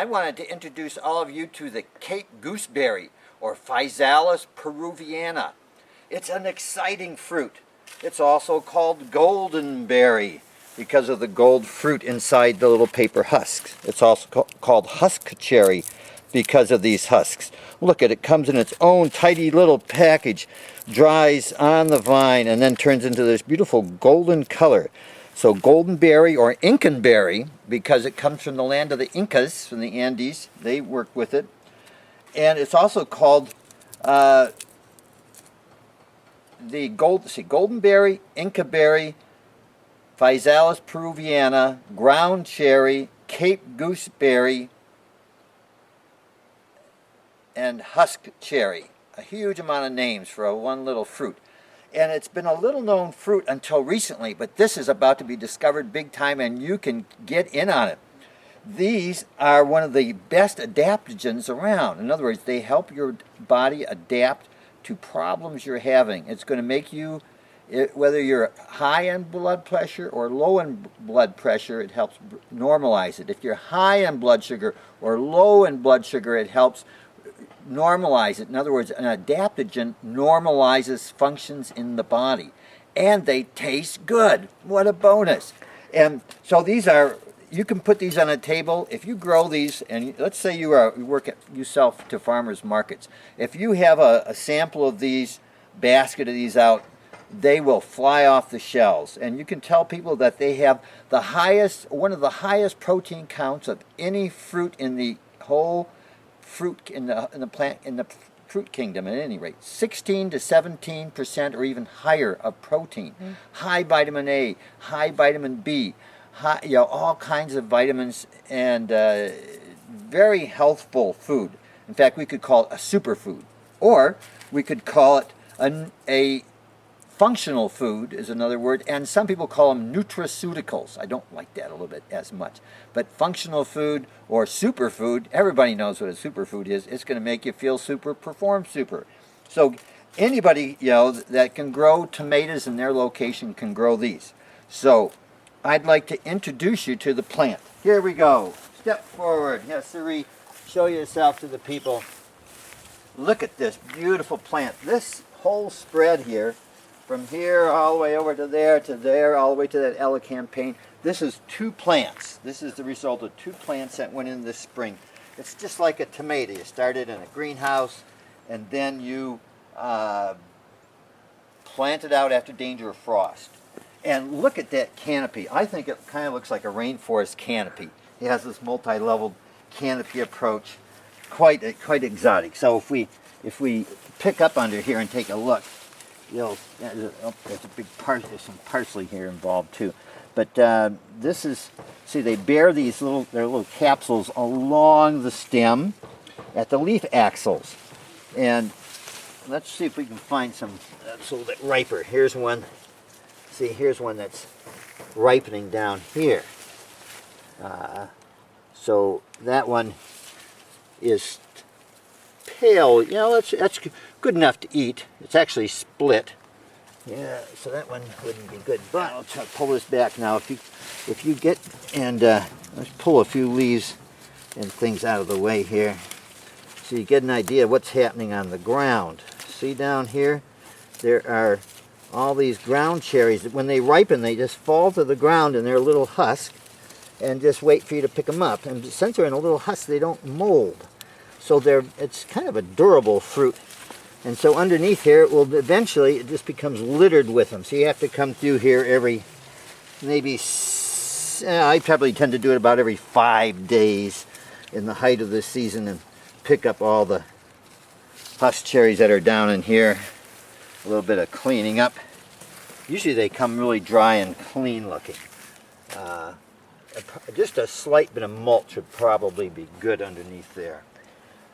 wanted to introduce all of you to the Cape gooseberry, or Physalis peruviana. It's an exciting fruit. It's also called golden berry because of the gold fruit inside the little paper husks. It's also called husk cherry because of these husks. Look at it, comes in its own tidy little package, dries on the vine, and then turns into this beautiful golden color. So golden berry, or Incan berry, because it comes from the land of the Incas, from the Andes. They work with it. And it's also called golden berry, Inca berry, Physalis peruviana, ground cherry, Cape gooseberry, and husk cherry. A huge amount of names for one little fruit. And it's been a little known fruit until recently, but this is about to be discovered big time, and you can get in on it. These are one of the best adaptogens around. In other words, they help your body adapt to problems you're having. It's going to make you, whether you're high in blood pressure or low in blood pressure, it helps normalize it. If you're high in blood sugar or low in blood sugar, it helps normalize it. In other words, an adaptogen normalizes functions in the body. And they taste good. What a bonus. And so these are, you can put these on a table. If you grow these, and let's say you sell to farmers markets. If you have a sample of these, basket of these out, they will fly off the shelves. And you can tell people that they have the highest, one of the highest protein counts of any fruit in the whole fruit in the fruit kingdom. At any rate, 16 to 17% or even higher of protein, high vitamin A, high vitamin B, high, all kinds of vitamins, and very healthful food. In fact, we could call it a superfood, or we could call it a functional food is another word, and some people call them nutraceuticals. I don't like that a little bit as much. But functional food or superfood, everybody knows what a superfood is. It's going to make you feel super, perform super. So anybody, that can grow tomatoes in their location can grow these. So I'd like to introduce you to the plant. Here we go. Step forward. Yes, sirree. Show yourself to the people. Look at this beautiful plant. This whole spread here, from here all the way over to there, all the way to that elecampane. This is 2 plants. This is the result of 2 plants that went in this spring. It's just like a tomato. You started in a greenhouse, and then you plant it out after danger of frost. And look at that canopy. I think it kind of looks like a rainforest canopy. It has this multi-leveled canopy approach, quite exotic. So if we pick up under here and take a look, there's a big there's some parsley here involved too. But this is, see, they bear their little capsules along the stem at the leaf axils. And let's see if we can find some that's a little bit riper. Here's one. See, here's one that's ripening down here. So that one is pale. That's good enough to eat. It's actually split. Yeah, so that one wouldn't be good. But I'll try to pull this back now. If you get, and let's pull a few leaves and things out of the way here, so you get an idea of what's happening on the ground. See down here, there are all these ground cherries. When they ripen, they just fall to the ground in their little husk and just wait for you to pick them up. And since they're in a little husk, they don't mold. So it's kind of a durable fruit. And so underneath here, it just becomes littered with them. So you have to come through here every, I probably tend to do it about every 5 days in the height of the season and pick up all the husk cherries that are down in here. A little bit of cleaning up. Usually they come really dry and clean looking. Just a slight bit of mulch would probably be good underneath there.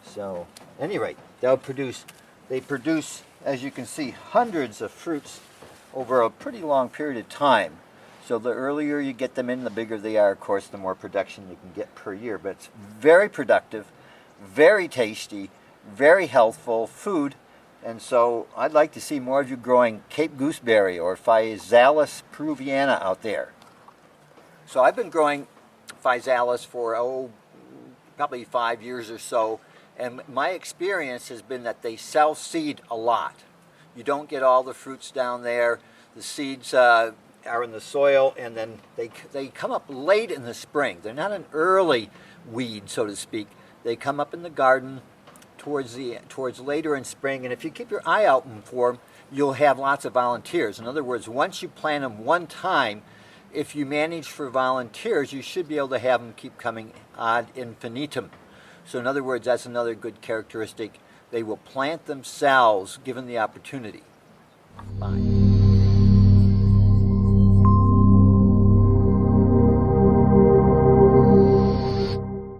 So, at any rate, they produce, as you can see, hundreds of fruits over a pretty long period of time. So the earlier you get them in, the bigger they are. Of course, the more production you can get per year. But it's very productive, very tasty, very healthful food. And so I'd like to see more of you growing Cape gooseberry or Physalis peruviana out there. So I've been growing Physalis for probably 5 years or so, and my experience has been that they self-seed a lot. You don't get all the fruits down there. The seeds are in the soil, and then they come up late in the spring. They're not an early weed, so to speak. They come up in the garden towards later in spring, and if you keep your eye out for them, you'll have lots of volunteers. In other words, once you plant them one time, if you manage for volunteers, you should be able to have them keep coming ad infinitum. So in other words, that's another good characteristic. They will plant themselves given the opportunity. Bye.